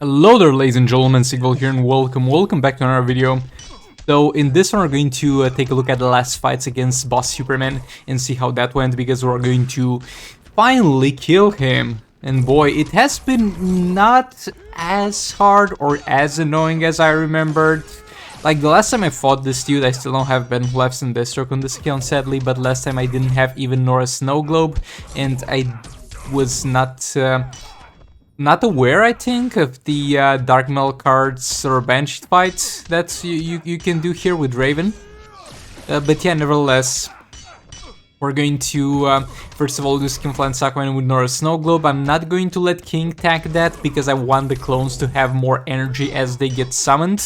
Hello there, ladies and gentlemen, Sigval here, and welcome back to another video. So in this one we're going to take a look at the last fights against Boss Superman and see how that went, because we're going to finally kill him. And boy, it has been not as hard or as annoying as I remembered. Like the last time I fought this dude, I still don't have Ben Lefts and Deathstroke on this account sadly, but last time I didn't have even Nora Snow Globe, and I was not aware, I think, of the Dark Metal cards or bench fights that you can do here with Raven. But yeah, nevertheless, we're going to first of all do Skinflint Sakman with Nora Snow Globe. I'm not going to let King tank that because I want the clones to have more energy as they get summoned.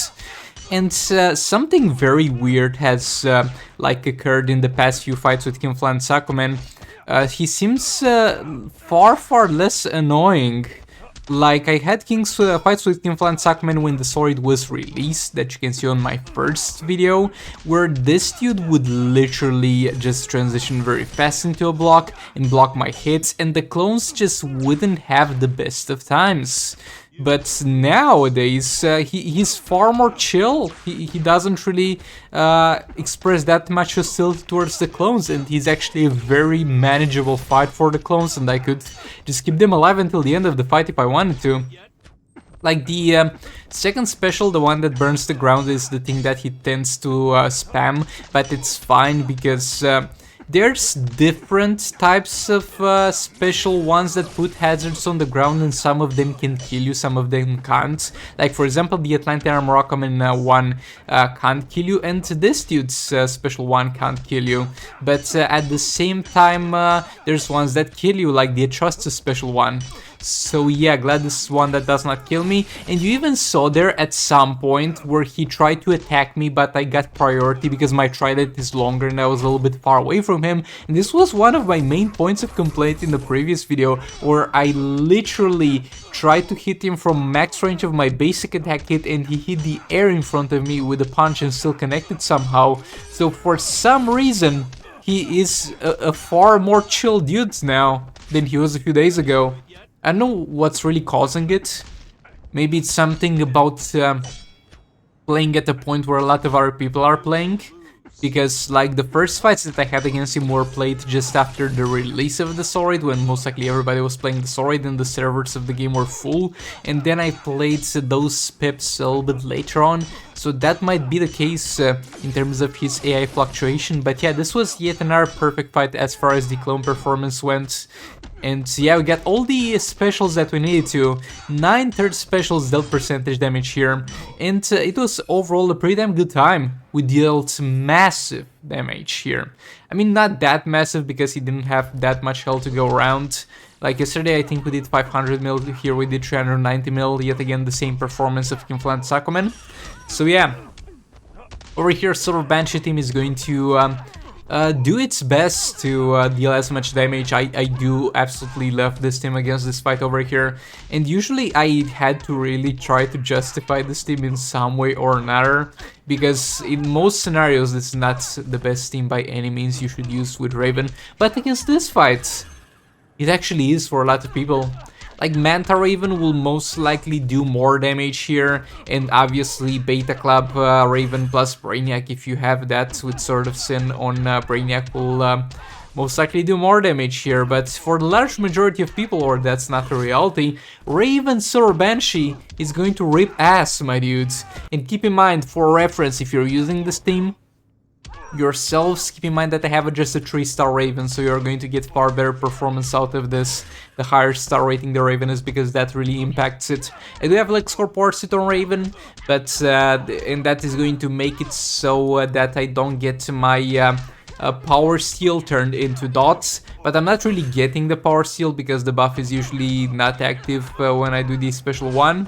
And something very weird has like occurred in the past few fights with Skinflint Sakman. He seems far less annoying. Like, I had King's fights with Skinflint Sakman when the sword was released, that you can see on my first video, where this dude would literally just transition very fast into a block and block my hits, and the clones just wouldn't have the best of times. But nowadays, he's far more chill. He doesn't really express that much hostility towards the clones, and he's actually a very manageable fight for the clones, and I could just keep them alive until the end of the fight if I wanted to. Like the second special, the one that burns the ground, is the thing that he tends to spam, but it's fine because there's different types of special ones that put hazards on the ground, and some of them can kill you, some of them can't. Like for example, the Atlantis Rockman one can't kill you, and this dude's special one can't kill you. But at the same time, there's ones that kill you, like the Atrocitus special one. So yeah, glad this is one that does not kill me. And you even saw there at some point where he tried to attack me, but I got priority because my trident is longer and I was a little bit far away from him. And this was one of my main points of complaint in the previous video, where I literally tried to hit him from max range of my basic attack hit, and he hit the air in front of me with a punch and still connected somehow. So for some reason, he is a far more chill dude now than he was a few days ago. I don't know what's really causing it. Maybe it's something about playing at a point where a lot of other people are playing. Because like the first fights that I had against him were played just after the release of the sword, when most likely everybody was playing the sword and the servers of the game were full. And then I played those pips a little bit later on. So that might be the case in terms of his AI fluctuation. But yeah, this was yet another perfect fight as far as the clone performance went. And yeah, we got all the specials that we needed to. 9 third specials dealt percentage damage here. And it was overall a pretty damn good time. We dealt massive damage here. I mean, not that massive because he didn't have that much health to go around. Like yesterday, I think we did 500 mil, here we did 390 mil, yet again the same performance of Skinflint Sakman. So yeah, over here Silver Banshee team is going to do its best to deal as much damage. I do absolutely love this team against this fight over here, and usually I had to really try to justify this team in some way or another, because in most scenarios this is not the best team by any means you should use with Raven, but against this fight it actually is for a lot of people. Like Manta Raven will most likely do more damage here, and obviously Beta Club Raven plus Brainiac, if you have that with Sword of Sin on Brainiac, will most likely do more damage here. But for the large majority of people, or that's not the reality, Raven Silver Banshee is going to rip ass, my dudes. And keep in mind, for reference, if you're using this team yourselves, keep in mind that I have just a 3-star Raven, so you're going to get far better performance out of this the higher star rating the Raven is, because that really impacts it. I do have LexCorp Porsit on Raven, but and that is going to make it so that I don't get my Power Steel turned into dots, but I'm not really getting the Power Steel because the buff is usually not active when I do the special one.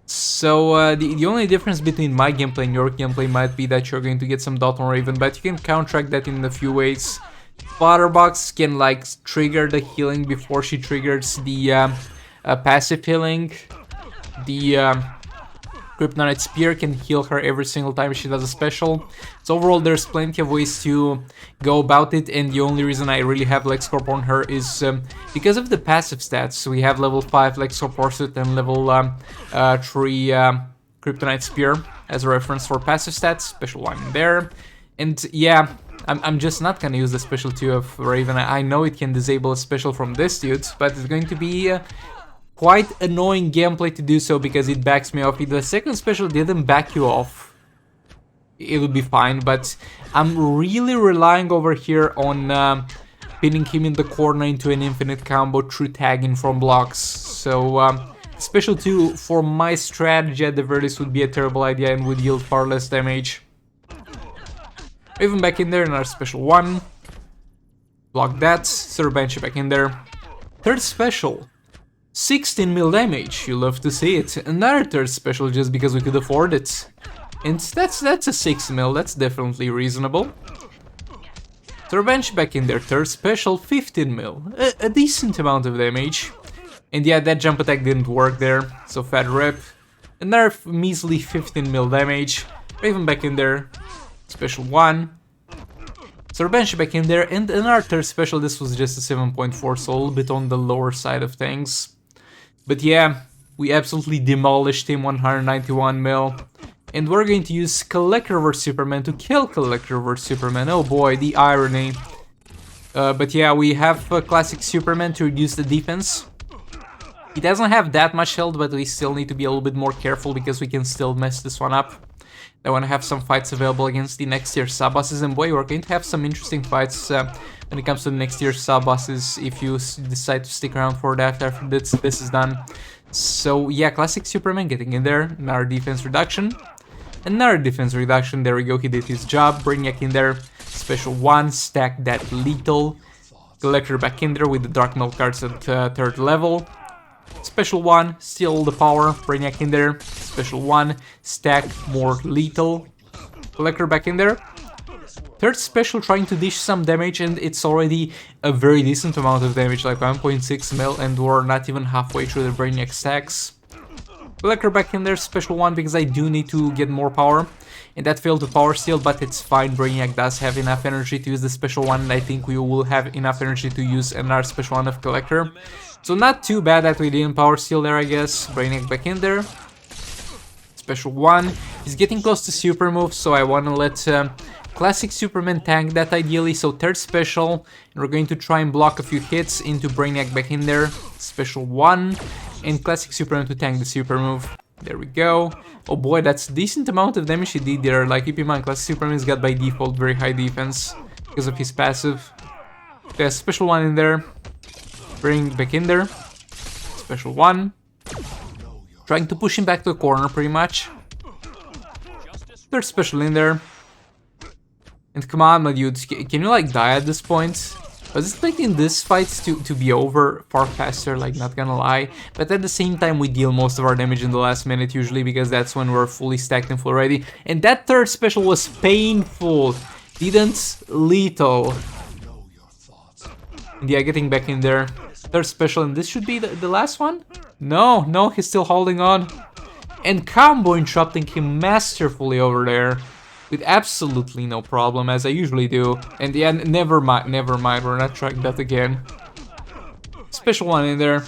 So the only difference between my gameplay and your gameplay might be that you're going to get some dot on Raven, but you can counteract that in a few ways. Splatterbox can like trigger the healing before she triggers the passive healing. The Kryptonite Spear can heal her every single time she does a special. So overall, there's plenty of ways to go about it, and the only reason I really have LexCorp on her is because of the passive stats. We have level 5 LexCorp Pursuit and level 3 Kryptonite Spear as a reference for passive stats, special 1 in there. And yeah, I'm just not gonna use the special 2 of Raven. I know it can disable a special from this dude, but it's going to be quite annoying gameplay to do so because it backs me off. If the second special didn't back you off, it would be fine, but I'm really relying over here on pinning him in the corner into an infinite combo through tagging from blocks. So special 2 for my strategy at the very least would be a terrible idea and would yield far less damage. Even back in there, another special 1. Block that, Sir Banshee back in there. Third special. 16 mil damage, you love to see it. Another third special just because we could afford it. And that's a 6 mil, that's definitely reasonable. Revenge back in there, third special, 15 mil. A decent amount of damage. And yeah, that jump attack didn't work there, so fat rip. Another measly 15 mil damage. Raven back in there, special 1. Revenge back in there, and another third special, this was just a 7.4, so a little bit on the lower side of things. But yeah, we absolutely demolished him, 191 mil. And we're going to use Collector vs Superman to kill Collector vs Superman. Oh boy, the irony. But yeah, we have classic Superman to reduce the defense. He doesn't have that much health, but we still need to be a little bit more careful because we can still mess this one up. I want to have some fights available against the next tier sub-bosses, and boy, we're going to have some interesting fights when it comes to the next tier sub-bosses if you decide to stick around for that after this is done. So yeah, classic Superman getting in there, another defense reduction. Another defense reduction, there we go, he did his job. Brainiac in there, special 1, stack that lethal. Collector back in there with the Dark Melt cards at 3rd level. Special 1, steal the power, Brainiac in there. Special 1, stack more lethal. Collector back in there. Third special trying to dish some damage, and it's already a very decent amount of damage, like 1.6 mil, and we're not even halfway through the Brainiac stacks. Collector back in there, special 1, because I do need to get more power. And that failed to power steal, but it's fine. Brainiac does have enough energy to use the special 1, and I think we will have enough energy to use another special 1 of Collector. So not too bad that we didn't power steal there, I guess. Brainiac back in there. Special 1. He's getting close to super move, so I want to let classic Superman tank that ideally. So third special, and we're going to try and block a few hits into Brainiac back in there. Special 1. And classic Superman to tank the super move. There we go. Oh boy, that's a decent amount of damage he did there. Like, keep in mind, classic Superman has got by default very high defense because of his passive. Yeah, special 1 in there. Bring back in there. Special 1. Trying to push him back to the corner pretty much. Third special in there. And come on, my dudes, can you like die at this point? I was expecting this fight to be over far faster, like, not gonna lie. But at the same time, we deal most of our damage in the last minute usually, because that's when we're fully stacked and full ready. And that third special was painful. Didn't lethal. And yeah, getting back in there. Third special, and this should be the last one? No, he's still holding on. And combo interrupting him masterfully over there. With absolutely no problem, as I usually do. And yeah, never mind, we're not trying that again. Special 1 in there.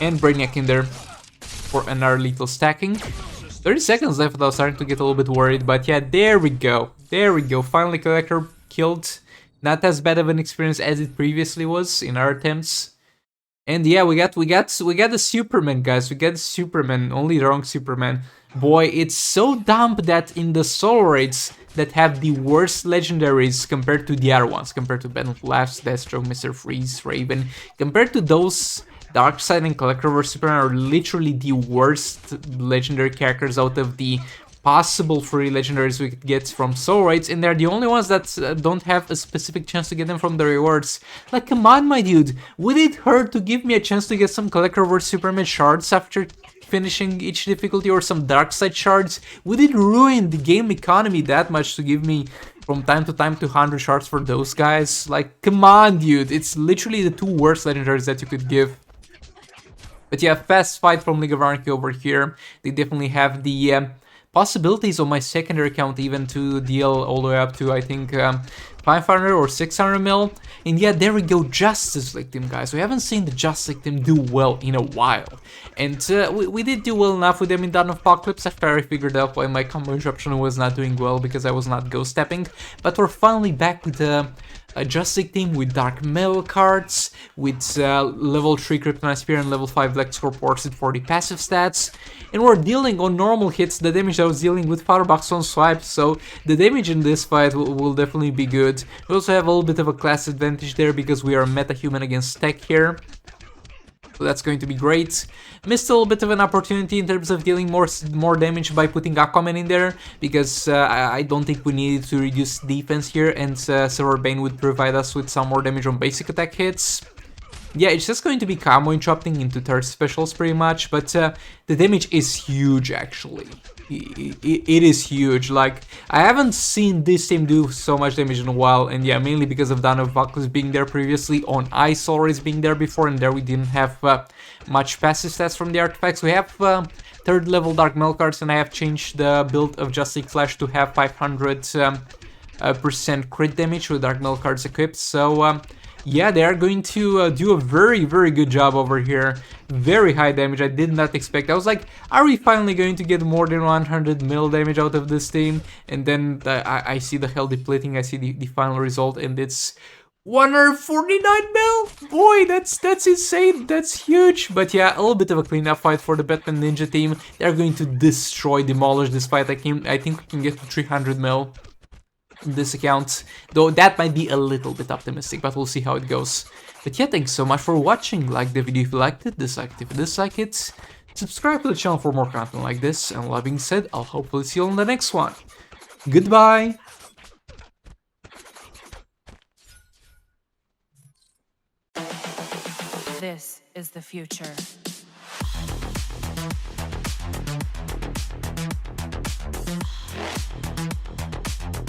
And Brainiac in there for another lethal stacking. 30 seconds left, I was starting to get a little bit worried, but yeah, there we go. Finally Collector killed. Not as bad of an experience as it previously was in our attempts. And yeah, we got the Superman, guys. We got the Superman, only the wrong Superman. Boy, it's so dumb that in the solo raids that have the worst legendaries compared to the other ones, compared to Battle Laughs, Deathstroke, Mr. Freeze, Raven, compared to those, Darkseid and Collector vs Superman are literally the worst legendary characters out of the possible free legendaries we could get from solo raids, and they're the only ones that don't have a specific chance to get them from the rewards. Like, come on, my dude, would it hurt to give me a chance to get some Collector vs Superman shards after finishing each difficulty, or some Darkseid shards? Would it ruin the game economy that much to give me from time to time 200 shards for those guys? Like, come on, dude, it's literally the two worst legendaries that you could give. But yeah, fast fight from League of Anarchy over here. They definitely have the possibilities on my secondary account even to deal all the way up to, I think, 500 or 600 mil. And yeah, there we go, Justice League team, guys. We haven't seen the Justice League team do well in a while. And we did do well enough with them in Dawn of Apocalypse after I figured out why my combo interruption was not doing well because I was not ghost stepping. But we're finally back with the a Justice League team with Dark Metal cards, with level 3 Kryptonite Spear and level 5 Black Scorports with 40 passive stats, and we're dealing on normal hits the damage I was dealing with Firebox on swipe, so the damage in this fight will definitely be good. We also have a little bit of a class advantage there because we are meta-human against tech here. So that's going to be great. Missed a little bit of an opportunity in terms of dealing more damage by putting Aquaman in there, because I don't think we needed to reduce defense here, and Silver Bane would provide us with some more damage on basic attack hits. Yeah, it's just going to be combo interrupting into third specials pretty much, but the damage is huge actually. It is huge. Like, I haven't seen this team do so much damage in a while, and yeah, mainly because of Dawn of Apocalypse being there previously, on Ice always being there before, and there we didn't have much passive stats from the artifacts. We have third level Dark Metal cards, and I have changed the build of Justice Flash to have 500% crit damage with Dark Metal cards equipped, so yeah, they are going to do a very good job over here. Very high damage, I did not expect. I was like, are we finally going to get more than 100 mil damage out of this team? And then I see the hell depleting, I see the final result, and it's 149 mil? Boy, that's insane, that's huge. But yeah, a little bit of a cleanup fight for the Batman Ninja team. They're going to demolish this fight. I think we can get to 300 mil. This account, though that might be a little bit optimistic, but we'll see how it goes. But yeah, thanks so much for watching. Like the video if you liked it, dislike it if you dislike it, subscribe to the channel for more content like this, and with that being said, I'll hopefully see you on the next one. Goodbye! This is the future.